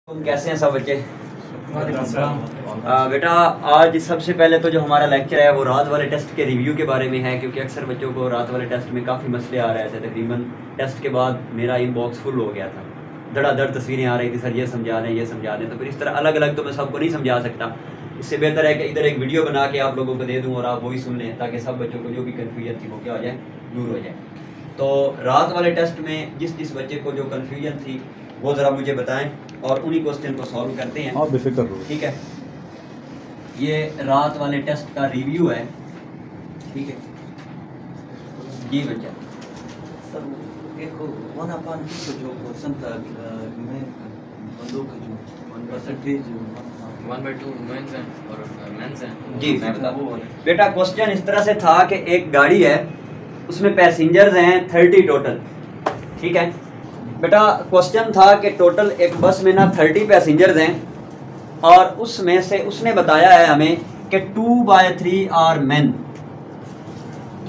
तुम कैसे हैं सब बच्चे? बेटा आज सबसे पहले तो जो हमारा लेक्चर है वो रात वाले टेस्ट के रिव्यू के बारे में है, क्योंकि अक्सर बच्चों को रात वाले टेस्ट में काफ़ी मसले आ रहे थे। तकरीबन टेस्ट के बाद मेरा इनबॉक्स फुल हो गया था, धड़ाधड़ तस्वीरें आ रही थी, सर ये समझा दें ये समझा दें। तो फिर इस तरह अलग अलग तो मैं सबको नहीं समझा सकता, इससे बेहतर है कि इधर एक वीडियो बना के आप लोगों को दे दूँ और आप वही सुन लें, ताकि सब बच्चों को जो भी कन्फ्यूजन थी वो क्या हो जाए, दूर हो जाए। तो रात वाले टेस्ट में जिस बच्चे को जो कन्फ्यूजन थी वो ज़रा मुझे बताएं और उन्हीं क्वेश्चन को सॉल्व करते हैं। आप बेफिक्र हो, ठीक है। ये रात वाले टेस्ट का रिव्यू है, ठीक है जी बच्चा। सर एक 1/2 जो क्वेश्चन था मैं बंदों का जो 1% 1/2 मेंस हैं और मेंस हैं जी मैं बता दूं। बेटा क्वेश्चन इस तरह से था कि एक गाड़ी है, उसमें पैसेंजर्स हैं 30 टोटल, ठीक है बेटा। क्वेश्चन था कि टोटल एक बस में ना 30 पैसेंजर्स हैं और उसमें से उसने बताया है हमें कि 2/3 आर मेन,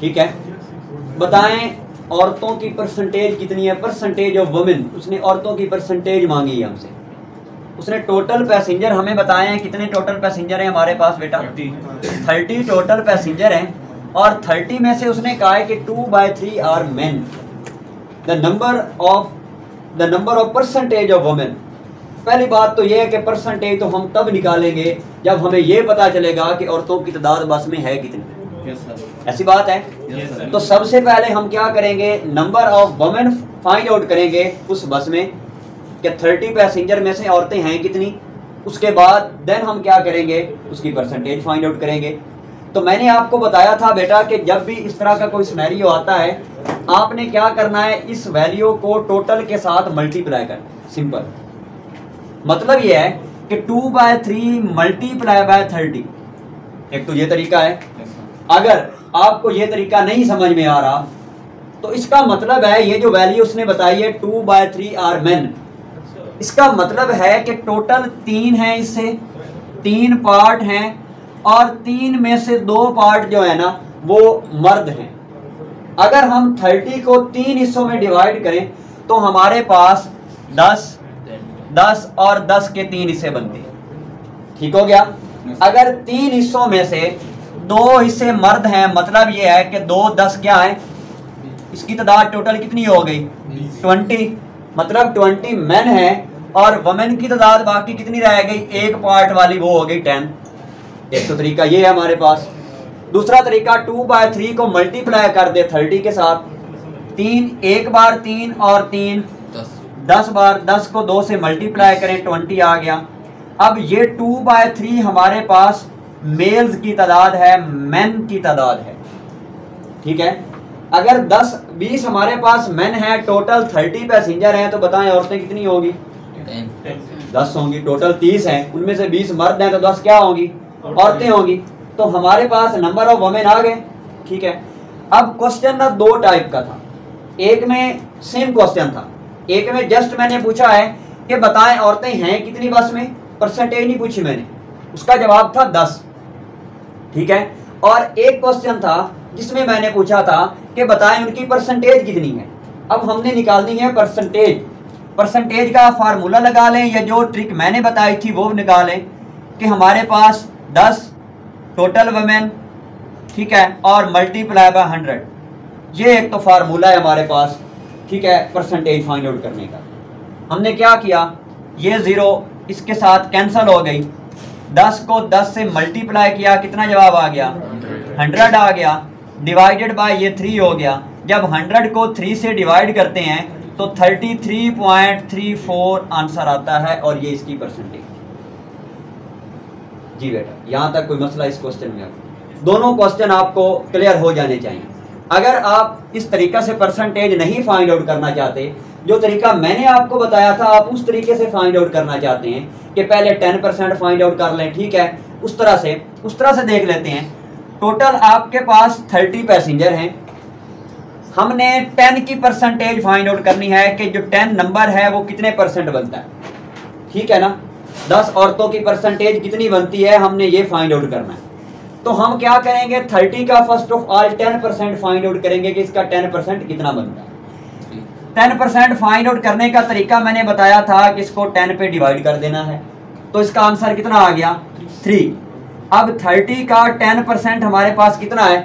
ठीक है। बताएं औरतों की परसेंटेज कितनी है, परसेंटेज ऑफ वुमेन। उसने औरतों की परसेंटेज मांगी है हमसे। उसने टोटल पैसेंजर हमें बताए हैं, कितने टोटल पैसेंजर हैं हमारे पास बेटा? 30 टोटल पैसेंजर हैं और 30 में से उसने कहा है कि 2/3 are men. The number of percentage of women. पहली बात तो यह है कि परसेंटेज तो हम तब निकालेंगे जब हमें यह पता चलेगा कि औरतों की तादाद बस में है कितनी। ऐसी बात है। तो सबसे पहले हम क्या करेंगे, number of women find out करेंगे उस बस में कि 30 पैसेंजर में से औरतें हैं कितनी। उसके बाद देन हम क्या करेंगे, उसकी परसेंटेज फाइंड आउट करेंगे। तो मैंने आपको बताया था बेटा कि जब भी इस तरह का कोई सिनेरियो आता है आपने क्या करना है, इस वैल्यू को टोटल के साथ मल्टीप्लाई करना। सिंपल मतलब ये है कि 2/3 मल्टीप्लाई बाय 30। एक तो ये तरीका है। अगर आपको ये तरीका नहीं समझ में आ रहा तो इसका मतलब है ये जो वैल्यू उसने बताई है 2/3 आर मेन, इसका मतलब है कि टोटल 3 हैं, इससे 3 पार्ट हैं और 3 में से 2 पार्ट जो है ना वो मर्द हैं। अगर हम 30 को 3 हिस्सों में डिवाइड करें तो हमारे पास 10 और 10 के 3 हिस्से बनते हैं, ठीक हो गया। अगर 3 हिस्सों में से 2 हिस्से मर्द हैं, मतलब ये है कि 2 10 क्या है, इसकी तादाद टोटल कितनी हो गई 20, मतलब 20 मेन है और वुमेन की तादाद बाकी कितनी रह गई, एक पार्ट वाली वो हो गई 10। एक तो तरीका ये है हमारे पास। दूसरा तरीका 2/3 को मल्टीप्लाई कर दे 30 के साथ, 3 एक बार 3 और 3 10 बार, 10 को 2 से मल्टीप्लाई करें 20 आ गया। अब ये 2/3 हमारे पास मेल्स की तादाद है, मेन की तादाद है, ठीक है। अगर 20 हमारे पास मेन है, टोटल 30 पैसेंजर हैं, तो बताएं औरतें कितनी होगी? 10 होंगी। टोटल 30 हैं, उनमें से 20 मर्द हैं तो 10 क्या होंगी, औरतें होंगी। तो हमारे पास नंबर ऑफ वुमेन आ गए, ठीक है। अब क्वेश्चन ना 2 टाइप का था। एक में सेम क्वेश्चन था, एक में जस्ट मैंने पूछा है कि बताएं औरतें हैं कितनी बस में, परसेंटेज नहीं पूछी मैंने, उसका जवाब था 10, ठीक है। और एक क्वेश्चन था जिसमें मैंने पूछा था कि बताएं उनकी परसेंटेज कितनी है। अब हमने निकालनी है परसेंटेज। परसेंटेज का फार्मूला लगा लें या जो ट्रिक मैंने बताई थी वो निकालें कि हमारे पास 10 टोटल वुमेन, ठीक है, और मल्टीप्लाई बाय 100। ये एक तो फार्मूला है हमारे पास, ठीक है, परसेंटेज फाइंड आउट करने का। हमने क्या किया, ये 0 इसके साथ कैंसिल हो गई, 10 को 10 से मल्टीप्लाई किया, कितना जवाब आ गया 100 आ गया, डिवाइडेड बाय ये 3 हो गया। जब 100 को 3 से डिवाइड करते हैं तो 33.34 आंसर आता है और ये इसकी परसेंटेज। जी बेटा यहाँ तक कोई मसला इस क्वेश्चन में? दोनों क्वेश्चन आपको क्लियर हो जाने चाहिए। अगर आप इस तरीका से परसेंटेज नहीं फाइंड आउट करना चाहते, जो तरीका मैंने आपको बताया था आप उस तरीके से फाइंड आउट करना चाहते हैं कि पहले 10% फाइंड आउट कर लें, ठीक है, उस तरह से देख लेते हैं। टोटल आपके पास 30 पैसेंजर हैं, हमने 10 की परसेंटेज फाइंड आउट करनी है कि जो 10 नंबर है वो कितने परसेंट बनता है, ठीक है ना। 10 औरतों की परसेंटेज कितनी बनती है हमने ये फाइंड आउट करना है। तो हम क्या करेंगे, 30 का first of all 10% find out करेंगे कि इसका 10% कितना बनता है। 10% फाइंड आउट करने का तरीका मैंने बताया था कि इसको 10 पे डिवाइड कर देना है, तो इसका आंसर कितना आ गया 3। अब 30 का 10% हमारे पास कितना है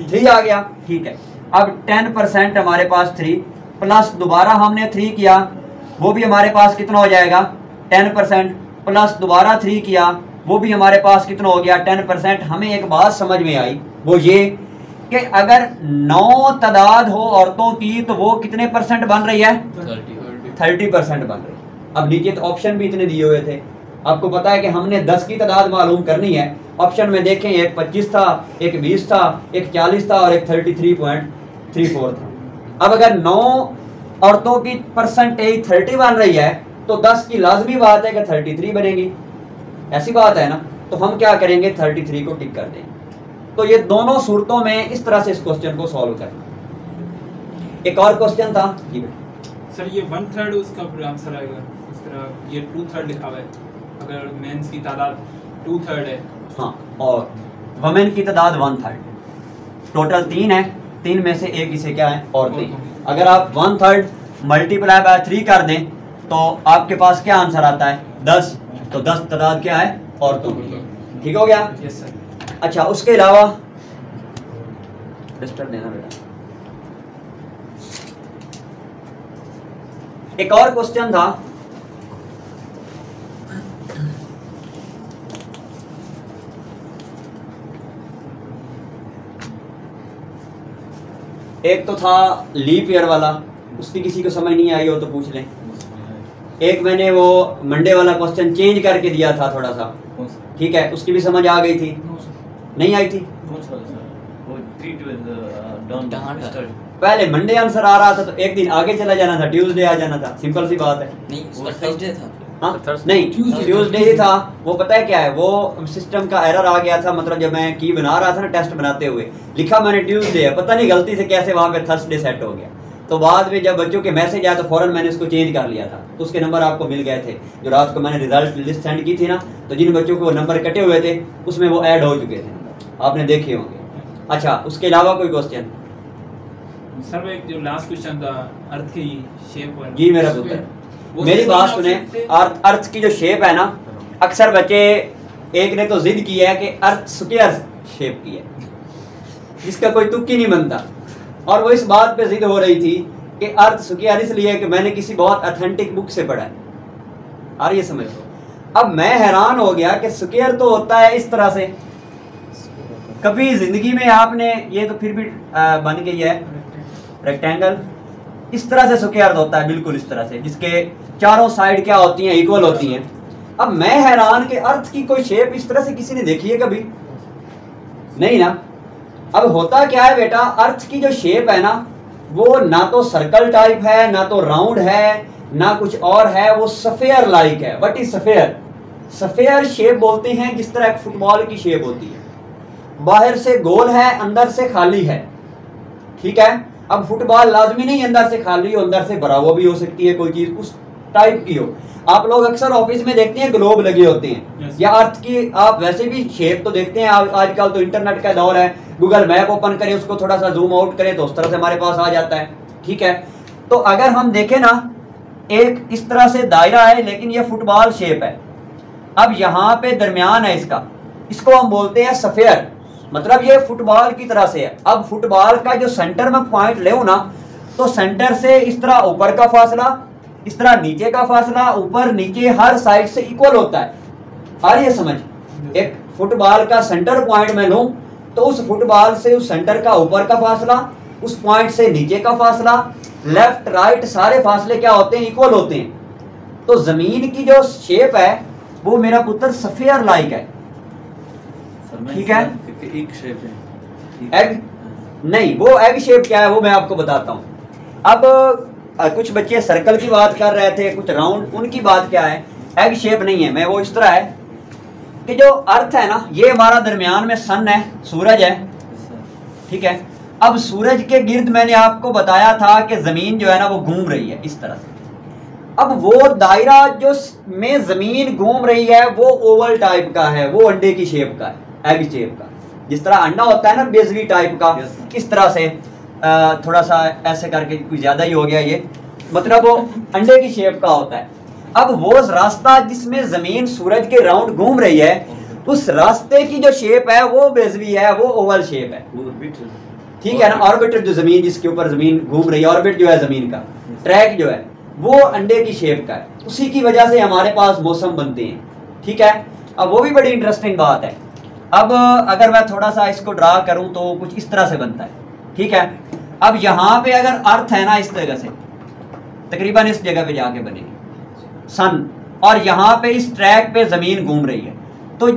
3 आ गया, ठीक है। अब 10% हमारे पास 3 प्लस दोबारा हमने 3 किया, वो भी हमारे पास कितना हो जाएगा 10% प्लस दोबारा 3 किया, वो भी हमारे पास कितना हो गया 10%। हमें एक बात समझ में आई, वो ये कि अगर 9 तादाद हो औरतों की तो वो कितने परसेंट बन रही है 30% बन रही है। अब नीचे तो ऑप्शन भी इतने दिए हुए थे, आपको पता है कि हमने 10 की तादाद मालूम करनी है। ऑप्शन में देखें एक 25 था, एक 20 था, एक 40 था और एक 33.34 था। अब अगर 9 औरतों की परसेंटेज 30 बन रही है तो 10 की लाजमी बात है कि 33 बनेगी, ऐसी बात है ना। तो हम क्या करेंगे 33 को टिक कर देंगे। तो ये दोनों सूरतों में इस तरह से इस क्वेश्चन को सॉल्व करना। एक और क्वेश्चन था जी सर, ये 1/3 उसका आंसर आएगा, इस तरह ये 2/3 लिखा हुआ है, अगर मेंस की तादाद 2/3 है। हाँ, और वमेन की तादाद 1/3, टोटल 3 है, 3 में से एक इसे क्या है औरतें। अगर आप 1/3 मल्टीप्लाई बाय 3 कर दें तो आपके पास क्या आंसर आता है 10, तो 10 तादाद क्या है औरतों की। ठीक हो गया। Yes sir. अच्छा, उसके अलावा डिस्टर्ब देना बेटा। एक और क्वेश्चन था, एक तो था लीप ईयर वाला, उसकी किसी को समझ नहीं आई हो तो पूछ लें। एक मैंने वो मंडे वाला क्वेश्चन चेंज करके दिया था थोड़ा सा, ठीक है, उसकी भी समझ आ गई थी, नहीं आई थी। पहले मंडे आंसर आ रहा था तो एक दिन आगे चला जाना था, ट्यूसडे आ जाना था, सिंपल सी बात है। नहीं, उसका थर्सडे था। हाँ नहीं, ट्यूसडे ही था। वो पता है क्या है, वो सिस्टम का एरर आ गया था, मतलब जब मैं की बना रहा था ना टेस्ट बनाते हुए, लिखा मैंने ट्यूसडे है, पता नहीं गलती से कैसे वहाँ पे थर्सडे सेट हो गया। तो बाद में जब बच्चों के मैसेज आया तो फौरन मैंने इसको चेंज कर लिया था, तो उसके नंबर आपको मिल गए थे। जो रात को मैंने रिजल्ट लिस्ट सेंड की थी ना, तो जिन बच्चों को नंबर कटे हुए थे उसमें वो ऐड हो चुके थे, आपने देखे होंगे। अच्छा, उसके अलावा कोई क्वेश्चन? सर वो एक जो लास्ट क्वेश्चन था अर्थ की शेप वाला। जी मेरा पुत्र, मेरी बात सुने। अर्थ की जो शेप है ना, अक्सर बच्चे, एक ने तो जिद की है कि अर्थ स्क्वायर शेप की है, जिसका कोई तुक ही नहीं बनता। और वो इस बात पे जिद हो रही थी कि अर्थ स्क्वायर इसलिए कि मैंने किसी बहुत ऑथेंटिक बुक से पढ़ा है। और ये समझ लो, अब मैं हैरान हो गया कि स्क्वायर तो होता है इस तरह से, कभी जिंदगी में आपने, ये तो फिर भी बन गई है रेक्टेंगल, इस तरह से स्क्वायर होता है बिल्कुल इस तरह से, जिसके चारों साइड क्या होती हैं इक्वल होती हैं। अब मैं हैरान कि अर्थ की कोई शेप इस तरह से किसी ने देखी है कभी? नहीं ना। अब होता क्या है बेटा, अर्थ की जो शेप है ना, वो ना तो सर्कल टाइप है, ना तो राउंड है, ना कुछ और है, वो सफेयर लाइक है। What is sphere? Sphere shape बोलते हैं जिस तरह एक फुटबॉल की शेप होती है, बाहर से गोल है, अंदर से खाली है, ठीक है। अब फुटबॉल लाजमी नहीं अंदर से खाली हो, अंदर से भरा हुआ भी हो सकती है, कोई चीज उस टाइप की हो। आप लोग अक्सर ऑफिस में देखते हैं ग्लोब लगे होते हैं, या अर्थ की आप वैसे भी शेप तो देखते हैं। आजकल तो इंटरनेट का दौर है, गूगल मैप ओपन करें, उसको थोड़ा सा जूम आउट करें तो उस तरह से हमारे पास आ जाता है, ठीक है। तो अगर हम देखें ना, एक इस तरह से दायरा है, लेकिन ये फुटबॉल शेप है। अब यहाँ पे दरमियान है इसका, इसको हम बोलते हैं सफेयर, मतलब ये फुटबॉल की तरह से है। अब फुटबॉल का जो सेंटर में पॉइंट ले ना, तो सेंटर से इस तरह ऊपर का फासला, इस तरह नीचे का फासला, ऊपर नीचे हर साइड से इक्वल होता है। और ये समझ, एक फुटबॉल का सेंटर पॉइंट में लूं तो उस फुटबॉल से उस सेंटर का ऊपर का फासला, उस पॉइंट से नीचे का फासला, लेफ्ट राइट सारे फासले क्या होते हैं इक्वल होते हैं। तो जमीन की जो शेप है वो मेरा पुत्र सफेयर लाइक है, ठीक है। एक शेप है, एग नहीं, वो एग शेप क्या है वो मैं आपको बताता हूँ। अब कुछ बच्चे सर्कल की बात कर रहे थे, कुछ राउंड, उनकी बात क्या है, एग शेप नहीं है। मैं वो इस तरह है कि जो अर्थ है ना, ये हमारा दरमियान में सन है, सूरज है, ठीक है। अब सूरज के गिर्द मैंने आपको बताया था कि जमीन जो है ना वो घूम रही है इस तरह से। अब वो दायरा जो में जमीन घूम रही है वो ओवल टाइप का है, वो अंडे की शेप का है, एग शेप का, जिस तरह अंडा होता है ना बेजली टाइप का, इस तरह से। थोड़ा सा ऐसे करके कुछ ज़्यादा ही हो गया ये, मतलब वो अंडे की शेप का होता है। अब वो रास्ता जिसमें जमीन सूरज के राउंड घूम रही है, उस रास्ते की जो शेप है वो बेजवी है, वो ओवल शेप है, ठीक है ना। ऑर्बिटर जो जमीन जिसके ऊपर जमीन घूम रही है, ऑर्बिट जो है जमीन का, ट्रैक जो है वो अंडे की शेप का है। उसी की वजह से हमारे पास मौसम बनते हैं, ठीक है। अब वो भी बड़ी इंटरेस्टिंग बात है। अब अगर मैं थोड़ा सा इसको ड्रा करूं तो कुछ इस तरह से बनता है, ठीक है। अब यहाँ पे अगर अर्थ है ना इस जगह से, तकरीबन इस जगह पे जाके बनेगी सन, और यहाँ पे इस ट्रैक पे जमीन घूम रही है, तो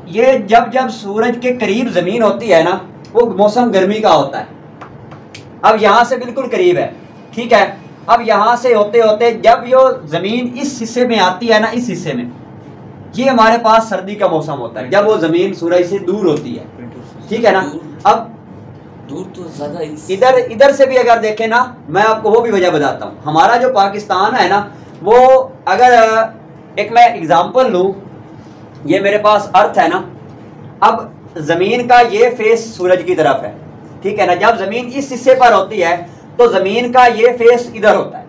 ये जब सूरज के करीब जमीन होती है ना, वो मौसम गर्मी का होता है। अब यहाँ से बिल्कुल करीब है, ठीक है। अब यहाँ से होते होते जब यो जमीन इस हिस्से में आती है ना, इस हिस्से में, ये हमारे पास सर्दी का मौसम होता है, जब वो जमीन सूरज से दूर होती है, ठीक है ना। अब दूर तो ज्यादा इधर से भी अगर देखें ना, मैं आपको वो भी वजह बताता हूँ। हमारा जो पाकिस्तान है ना, वो अगर एक मैं एग्जांपल लूँ, ये मेरे पास अर्थ है ना, अब जमीन का ये फेस सूरज की तरफ है, ठीक है ना। जब जमीन इस हिस्से पर होती है तो जमीन का ये फेस इधर होता है,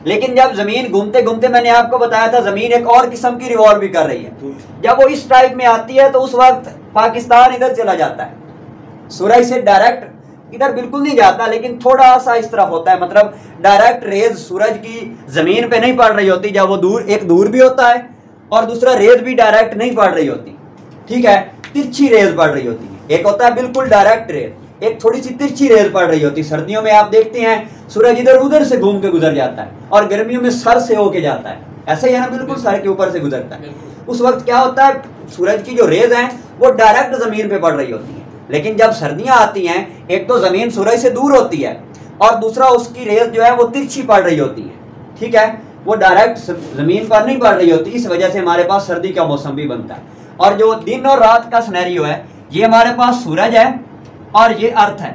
लेकिन जब जमीन घूमते घूमते, मैंने आपको बताया था, जमीन एक और किस्म की रिवॉल्व भी कर रही है। जब वो इस टाइप में आती है तो उस वक्त पाकिस्तान इधर चला जाता है, सूरज से डायरेक्ट इधर बिल्कुल नहीं जाता, लेकिन थोड़ा सा इस तरफ होता है। मतलब डायरेक्ट रेज सूरज की जमीन पे नहीं पड़ रही होती, जब वो दूर भी होता है, और दूसरा रेज भी डायरेक्ट नहीं पड़ रही होती, ठीक है। तिरछी रेज पड़ रही होती है। एक होता है बिल्कुल डायरेक्ट रेज, एक थोड़ी सी तिरछी रेज पड़ रही होती है। सर्दियों में आप देखते हैं सूरज इधर उधर से घूम के गुजर जाता है, और गर्मियों में सर से होके जाता है, ऐसे ही है ना, बिल्कुल सर के ऊपर से गुजरता है। उस वक्त क्या होता है, सूरज की जो रेज हैं वो डायरेक्ट जमीन पे पड़ रही होती है। लेकिन जब सर्दियां आती हैं, एक तो जमीन सूरज से दूर होती है, और दूसरा उसकी रेज जो है वो तिरछी पड़ रही होती है, ठीक है। वो डायरेक्ट जमीन पर नहीं पड़ रही होती, इस वजह से हमारे पास सर्दी का मौसम भी बनता है। और जो दिन और रात का सिनेरियो है, ये हमारे पास सूरज है और ये अर्थ है।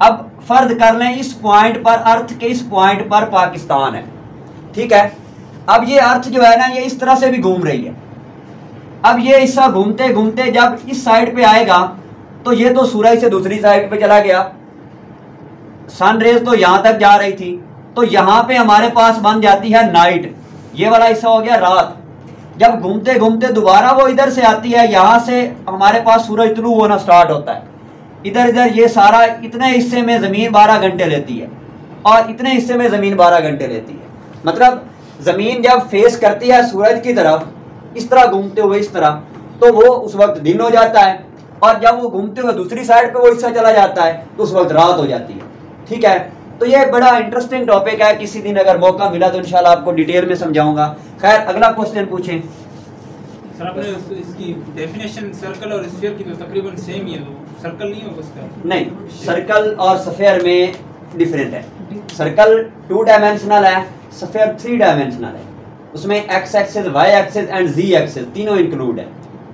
अब फर्ज कर लें इस पॉइंट पर, अर्थ के इस पॉइंट पर पाकिस्तान है, ठीक है। अब ये अर्थ जो है ना, ये इस तरह से भी घूम रही है। अब ये हिस्सा घूमते घूमते जब इस साइड पे आएगा, तो ये तो सूरज से दूसरी साइड पे चला गया, सन रेज तो यहां तक जा रही थी, तो यहां पे हमारे पास बन जाती है नाइट, ये वाला हिस्सा हो गया रात। जब घूमते घूमते दोबारा वो इधर से आती है, यहां से हमारे पास सूरज तुलू होना स्टार्ट होता है। इधर ये सारा, इतने हिस्से में जमीन 12 घंटे लेती है, और इतने हिस्से में जमीन 12 घंटे लेती है। मतलब जमीन जब फेस करती है सूरज की तरफ, इस तरह घूमते हुए इस तरह, तो वो उस वक्त दिन हो जाता है, और जब वो घूमते हुए दूसरी साइड पे वो हिस्सा चला जाता है तो उस वक्त रात हो जाती है, ठीक है। तो ये बड़ा इंटरेस्टिंग टॉपिक है, किसी दिन अगर मौका मिला तो इंशाल्लाह आपको डिटेल में समझाऊंगा। खैर, अगला क्वेश्चन पूछें। सर आपने इसकी डेफिनेशन सर्कल और स्फीयर की तो तकरीबन सेम ही है, तो सर्कल नहीं होगा उसका? नहीं, सर्कल और स्फीयर में डिफरेंट है। सर्कल 2 डायमेंशनल है, स्फीयर 3 डायमेंशनल है। उसमें x axis, y axis and z axis तीनों इंक्लूड है,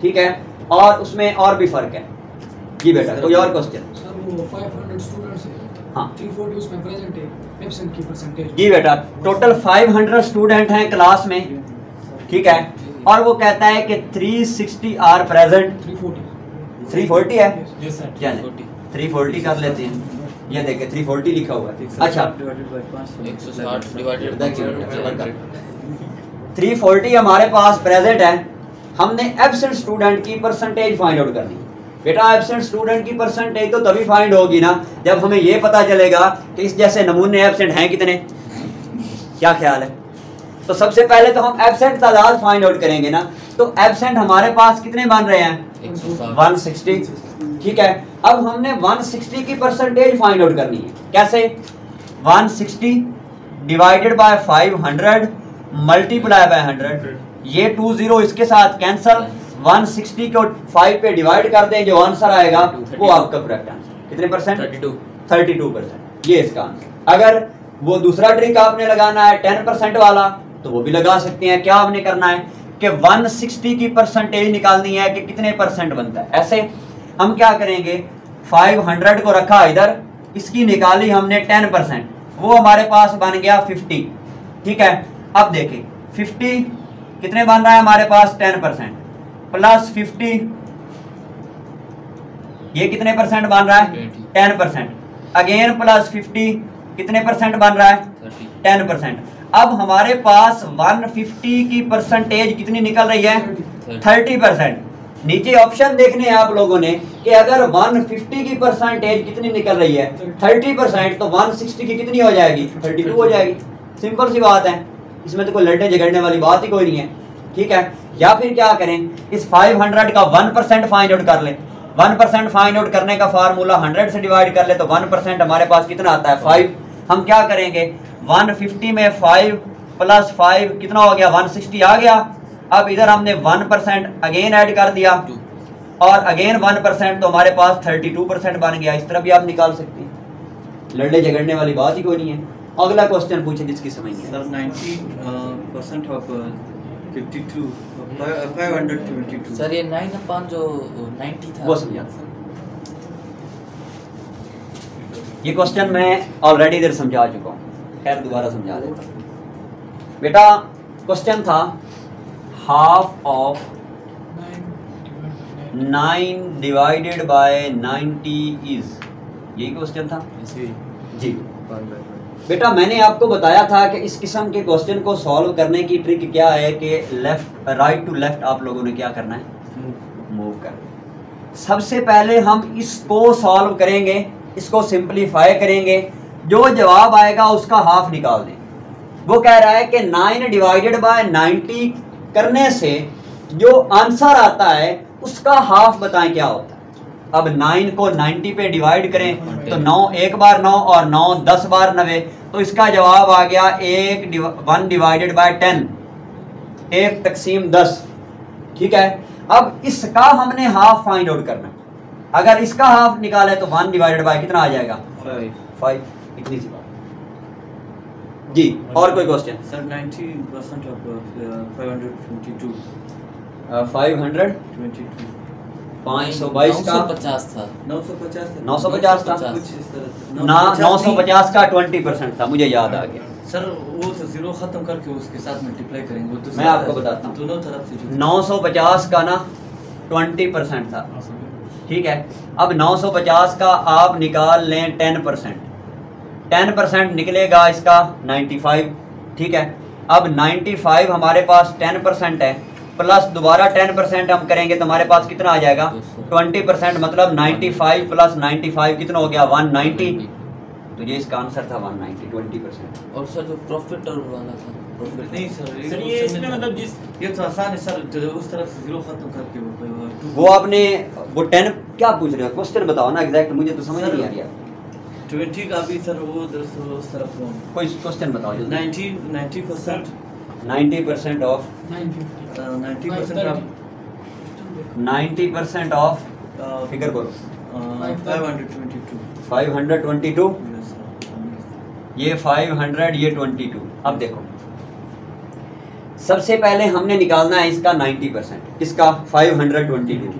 ठीक है। और उसमें और भी फर्क है। जी बेटा, कोई और क्वेश्चन? सर वो 500 स्टूडेंट्स हैं, हाँ, 340 उसमें प्रेजेंट है, एब्सेंट की परसेंटेज। जी बेटा, टोटल 500 स्टूडेंट हैं क्लास में, ठीक है। और वो कहता है कि 360 आर प्रेजेंट। 340 है, यस सर। क्या 340 कर लेते हैं, ये देखें 340 लिखा हुआ है। अच्छा, 160 डिवाइडेड बाय 340 हमारे पास प्रेजेंट है। हमने एब्सेंट स्टूडेंट की परसेंटेज फाइंड आउट करनी। बेटा, एब्सेंट स्टूडेंट की परसेंटेज तो तभी फाइंड होगी ना जब हमें ये पता चलेगा कि इस जैसे नमूने एब्सेंट हैं कितने। क्या ख्याल है? तो सबसे पहले तो हम एब्सेंट तादाद फाइंड आउट करेंगे ना। तो एब्सेंट हमारे पास कितने बन रहे हैं? 160, ठीक है। अब हमने 160 की परसेंटेज फाइंड आउट करनी है। कैसे? 160 डिवाइडेड बाय 500 मल्टीप्लाई बाय 100। ये 20 इसके साथ कैंसल, 160 को 5 पे डिवाइड कर दें, जो आंसर आएगा वो आपका करेक्ट आंसर। कितने परसेंट? 32%। ये इसका आंसर। अगर वो दूसरा ट्रिक आपने लगाना है 10% वाला, तो वो भी लगा सकते हैं। क्या आपने करना है कि 160 की परसेंटेज निकालनी है कि कितने परसेंट बनता है। ऐसे हम क्या करेंगे, 500 को रखा इधर, इसकी निकाली हमने 10%, वो हमारे पास बन गया 50, ठीक है। अब देखें 50 कितने बन रहा है हमारे पास? 10% प्लस 50, ये कितने परसेंट बन रहा है? 10%। अगेन प्लस 50 कितने परसेंट बन रहा है? 10%। अब हमारे पास 150 की परसेंटेज कितनी निकल रही है? 30%। नीचे ऑप्शन देखने हैं आप लोगों ने कि अगर 150 की परसेंटेज कितनी निकल रही है? 30%, तो 160 की कितनी हो जाएगी? 32 हो जाएगी। सिंपल सी बात है, इसमें तो कोई लड़ने झगड़ने वाली बात ही कोई नहीं है। ठीक है, या फिर क्या करें, इस 500 का 1% फाइंड आउट कर लें। 1% फाइंड आउट करने का फार्मूला 100 से डिवाइड कर ले तो 1% हमारे पास कितना आता है? 5। हम क्या करेंगे, 150 में 5 + 5 कितना हो गया? 160 आ गया। अब इधर हमने 1% अगेन ऐड कर दिया और अगेन 1%, तो हमारे पास 32% बन गया। इस तरह भी आप निकाल सकते हैं, लड़ने झगड़ने वाली बात ही कोई नहीं है। अगला क्वेश्चन पूछे जिसकी समझ नहीं है। Sir 90% of 52 522। सर ये 9 जो 90 था वो समझा। ये क्वेश्चन मैं ऑलरेडी इधर समझा चुका हूँ, खैर दोबारा समझा देता हूँ। बेटा क्वेश्चन था half of 9 divided by 90 is, यही क्वेश्चन था जी। बेटा मैंने आपको बताया था कि इस किस्म के क्वेश्चन को सॉल्व करने की ट्रिक क्या है कि राइट टू लेफ्ट आप लोगों ने क्या करना है? मूव करना। सबसे पहले हम इसको सॉल्व करेंगे, इसको सिंपलीफाई करेंगे, जो जवाब आएगा उसका हाफ निकाल दें। वो कह रहा है कि 9 डिवाइडेड बाय 90 करने से जो आंसर आता है उसका हाफ बताएं क्या होता है। अब 9 को 90 पे डिवाइड करें तो 9 एक बार 9 और 9 10 बार 90, तो इसका जवाब आ गया 1 डिवाइडेड बाय 10, 1 तकसीम 10। ठीक है, अब इसका हमने हाफ फाइंड आउट करना। अगर इसका हाफ निकाले तो 1 डिवाइडेड बाय कितना आ जाएगा? 5। इतनी सी बात जी। और कोई क्वेश्चन? सर 90% ऑफ 522 522 522 का 950 था 950 था कुछ इस तरह ना, 950 का 20% था, मुझे याद आ गया। सर वो तो जीरो खत्म करके उसके साथ मल्टीप्लाई करेंगे, वो तो मैं आपको बताता हूँ। दोनों तरफ से 950 का ना 20% था। ठीक है, अब 950 का आप निकाल लें 10%, 10% निकलेगा इसका 95। ठीक है, अब 95 हमारे पास 10% है, प्लस दोबारा 10% हम करेंगे तो हमारे पास कितना आ जाएगा? 20%, मतलब 95 + 95 कितना हो गया? 190। तो ये इसका आंसर था 190, 20%। और सर जो प्रॉफिट और वाला था, प्रॉफिट नहीं सर सर ये इसमें मतलब जिस ये तो आसान है सर, जो उस तरफ से जीरो खत्म करके वो आपने वो 10 क्या पूछ रहे हो? क्वेश्चन बताओ ना एग्जैक्ट, मुझे तो समझ नहीं आ रहा। 20 का भी सर वो उस तरफ कोई क्वेश्चन बताओ जल्दी। 90% 90% ऑफ 950 90% 90% ऑफ फिगर बोलो। 522 522, Yes, sir. ये 500, ये 22। अब देखो सबसे पहले हमने निकालना है इसका 90%, किसका? 522।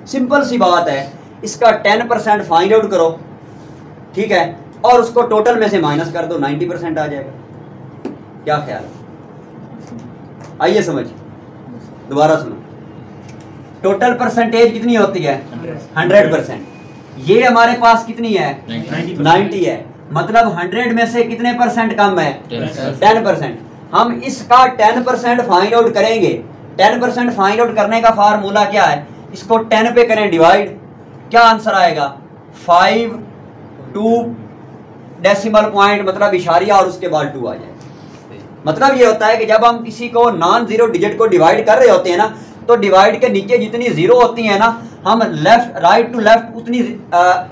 सिंपल सी बात है, इसका 10% फाइंड आउट करो, ठीक है, और उसको टोटल में से माइनस कर दो, 90% आ जाएगा। क्या ख्याल है? आइए समझ, दोबारा सुनो। टोटल परसेंटेज कितनी होती है? 100%। ये हमारे पास कितनी है? 90 है, मतलब 100 में से कितने परसेंट कम है? 10%। हम इसका 10% फाइंड आउट करेंगे। 10% फाइंड आउट करने का फार्मूला क्या है? इसको 10 पे करें डिवाइड, क्या आंसर आएगा? 5 2 डेसिमल पॉइंट मतलब इशारिया और उसके बाद 2 आ जाए। मतलब ये होता है कि जब हम किसी को नॉन जीरो डिजिट को डिवाइड कर रहे होते हैं ना, तो डिवाइड के नीचे जितनी जीरो होती है ना, हम लेफ्ट राइट टू लेफ्ट उतनी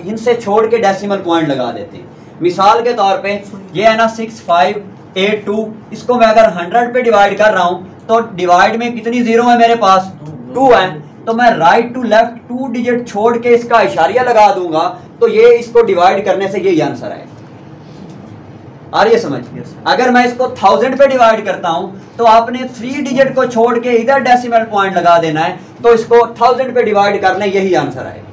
इनसे छोड़ के डेसिमल पॉइंट लगा देते हैं। मिसाल के तौर पे ये है ना 6582, इसको मैं अगर 100 पे डिवाइड कर रहा हूँ तो डिवाइड में कितनी जीरो है मेरे पास? 2 है, तो मैं राइट टू लेफ्ट 2 डिजिट छोड़ के इसका इशारिया लगा दूंगा, तो ये इसको डिवाइड करने से यही आंसर है। आ रही है समझ? अगर मैं इसको 1000 पे डिवाइड करता हूं तो आपने 3 डिजिट को छोड़ के इधर डेसिमल पॉइंट लगा देना है, तो इसको 1000 पे डिवाइड कर लें, यही आंसर आएगा।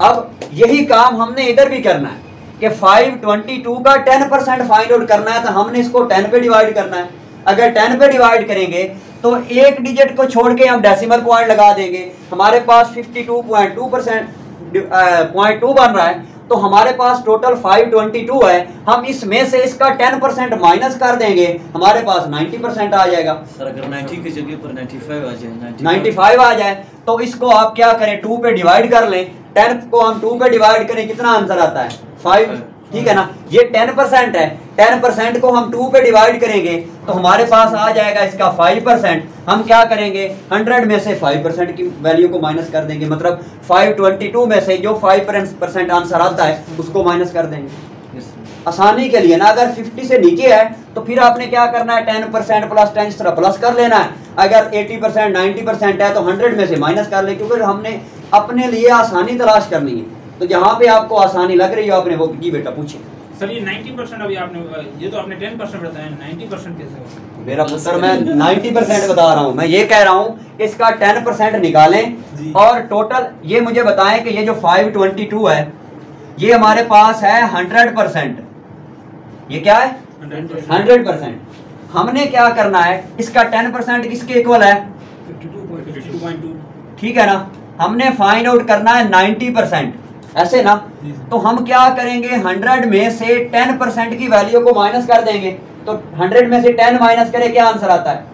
अब यही काम हमने इधर भी करना है कि 522 का 10% फाइंड आउट करना है, तो हमने इसको 10 पे डिवाइड करना है। अगर 10 पे डिवाइड करेंगे तो एक डिजिट को छोड़ के हम डेसिमल पॉइंट लगा देंगे, हमारे पास 52.2% 0.2 बन रहा है, तो हमारे पास टोटल 522 है, हम इसमें से इसका 10% माइनस कर देंगे, हमारे पास 90% आ जाएगा। सर अगर 90 की जगह पर 95 आ जाए, 95 आ जाए तो इसको आप क्या करें, 2 पे डिवाइड कर लें। 10 को हम 2 पे डिवाइड करें, कितना आंसर आता है 5, ठीक है ना। ये 10% है, 10% को हम 2 पे डिवाइड करेंगे तो हमारे पास आ जाएगा इसका 5%। हम क्या करेंगे, 100 में से 5% की वैल्यू को माइनस कर देंगे, मतलब 522 में से जो 5% आंसर आता है उसको माइनस कर देंगे आसानी के लिए ना। अगर 50 से नीचे है तो फिर आपने क्या करना है, 10% प्लस 10 इस तरह प्लस कर लेना है। अगर 80% 90% है तो 100 में से माइनस कर ले, क्योंकि हमने अपने लिए आसानी तलाश करनी है। तो जहाँ पे आपको आसानी लग रही है आपने वो जी बेटा पूछे। सर ये 90% अभी आपने, ये तो आपने 10% बताया, 90% कैसे होगा? मेरा पुत्र मैं 90% बता रहा हूँ, मैं ये कह रहा हूँ कि इसका 10% निकालें और टोटल ये मुझे बताएं कि ये जो 522 है ये हमारे पास है 100%। ये क्या है 100%। हमने क्या करना है, इसका 10% किसके इक्वल है 52.2। ठीक है ना। हमने फाइंड आउट करना है 90%, ऐसे ना। तो हम क्या करेंगे, 100 में से 10% की वैल्यू को माइनस कर देंगे, तो 100 में से 10 माइनस करें क्या आंसर आता है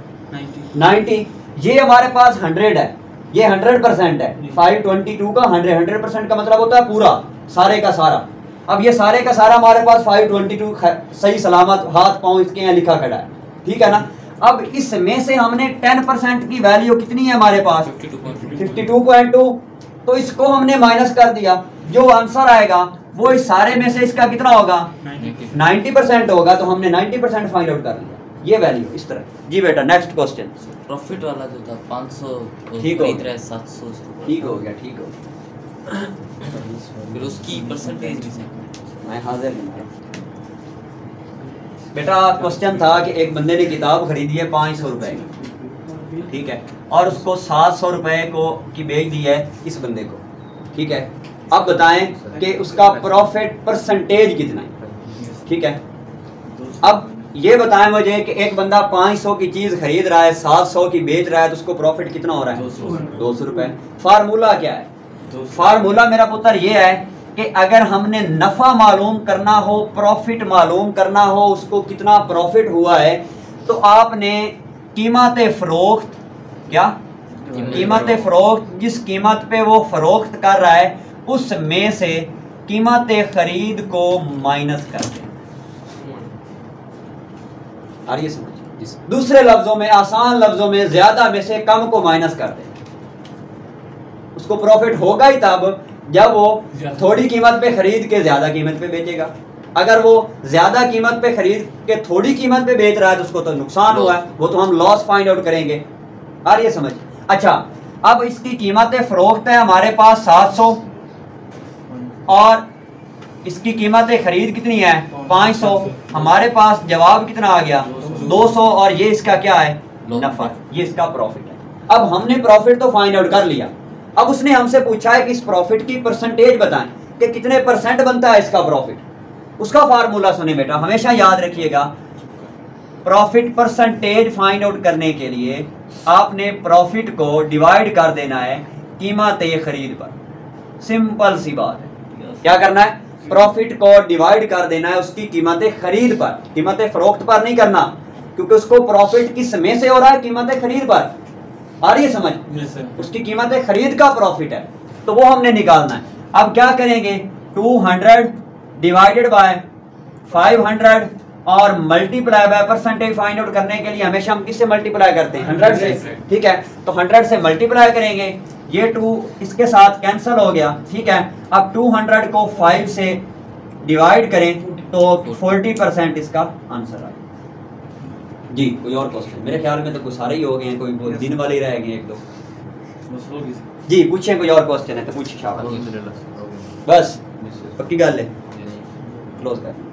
90। ये हमारे पास 100 है, ये 100% है। 522 का 100% का मतलब होता है पूरा सारे का सारा। अब ये सारे का सारा हमारे पास 522 सही सलामत हाथ पांव इसके यहाँ लिखा खड़ा है, ठीक है ना। अब इसमें से हमने 10% की वैल्यू कितनी है हमारे पास 52.2, तो इसको हमने माइनस कर दिया, जो आंसर आएगा वो इस सारे में से इसका कितना होगा 90% होगा। तो हमने 90% फाइंड आउट कर लिया, ये वैल्यू इस तरह। जी बेटा नेक्स्ट क्वेश्चन। प्रॉफिट वाला जो था 500 ठीक हो, खरीद रहा है 700, ठीक हो गया, ठीक हो गया। फिर उसकी परसेंटेज मैं हाजिर नहीं। बेटा क्वेश्चन था कि एक बंदे ने किताब खरीदी है 500 रुपए की, ठीक है, और उसको 700 रुपए को की बेच दी है इस बंदे को, ठीक है। अब बताएं कि उसका प्रॉफिट परसेंटेज कितना है, ठीक है। अब ये बताएं मुझे कि एक बंदा 500 की चीज खरीद रहा है, 700 की बेच रहा है, तो उसको प्रॉफिट कितना हो रहा है 200 रुपए। फार्मूला क्या है, फार्मूला मेरा पुत्र ये है कि अगर हमने नफा मालूम करना हो, प्रॉफिट मालूम करना हो, उसको कितना प्रॉफिट हुआ है, तो आपने कीमत फरोख्त, क्या कीमत फरोख्त, जिस कीमत पे वो फरोख्त कर रहा है उसमें से कीमत खरीद को माइनस कर दें। आ रही है समझ? दूसरे लफ्जों में, आसान लफ्जों में, ज्यादा में से कम को माइनस कर दें। उसको प्रॉफिट होगा ही तब जब वो थोड़ी कीमत पे खरीद के ज्यादा कीमत पे बेचेगा। अगर वो ज्यादा कीमत पे खरीद के थोड़ी कीमत पे बेच रहा है तो उसको तो नुकसान हुआ है, वो तो हम लॉस फाइंड आउट करेंगे। आ रही है समझ? अच्छा, अब इसकी कीमत फरोख्त है हमारे पास 700 और इसकी कीमत खरीद कितनी है 500। हमारे पास जवाब कितना आ गया 200, और ये इसका क्या है नफा, ये इसका प्रॉफिट है। अब हमने प्रॉफिट तो फाइंड आउट कर लिया, अब उसने हमसे पूछा है कि इस प्रॉफिट की परसेंटेज बताएं कि कितने परसेंट बनता है इसका प्रॉफिट। उसका फार्मूला सुने बेटा, हमेशा याद रखिएगा, प्रॉफिट परसेंटेज फाइंड आउट करने के लिए आपने प्रॉफिट को डिवाइड कर देना है कीमत खरीद पर। सिंपल सी बात है। क्या करना है, प्रॉफिट को डिवाइड कर देना है उसकी कीमत खरीद पर, कीमत फरोख्त पर नहीं करना, क्योंकि उसको प्रॉफिट किस में से हो रहा है कीमत खरीद पर। आ रही है समझ? उसकी कीमत खरीद का प्रॉफिट है, तो वो हमने निकालना है। अब क्या करेंगे, 200 डिवाइडेड बाय 500 और multiply by percentage find out करने के लिए हमेशा हम किससे मल्टीप्लाई करते हैं 100 से, ठीक है। तो 100 से मल्टीप्लाई करेंगे, ये 2 इसके साथ कैंसिल हो गया, ठीक है। अब 200 को 5 से डिवाइड करें तो 40% इसका आंसर आएगा। जी कोई और क्वेश्चन? मेरे ख्याल में तो कुछ सारे ही हो गए हैं, कोई दिन वाले ही रह गए एक दो। जी पूछें, कोई और क्वेश्चन है तो पूछिए। बस पक्की गल है, क्लोज कर।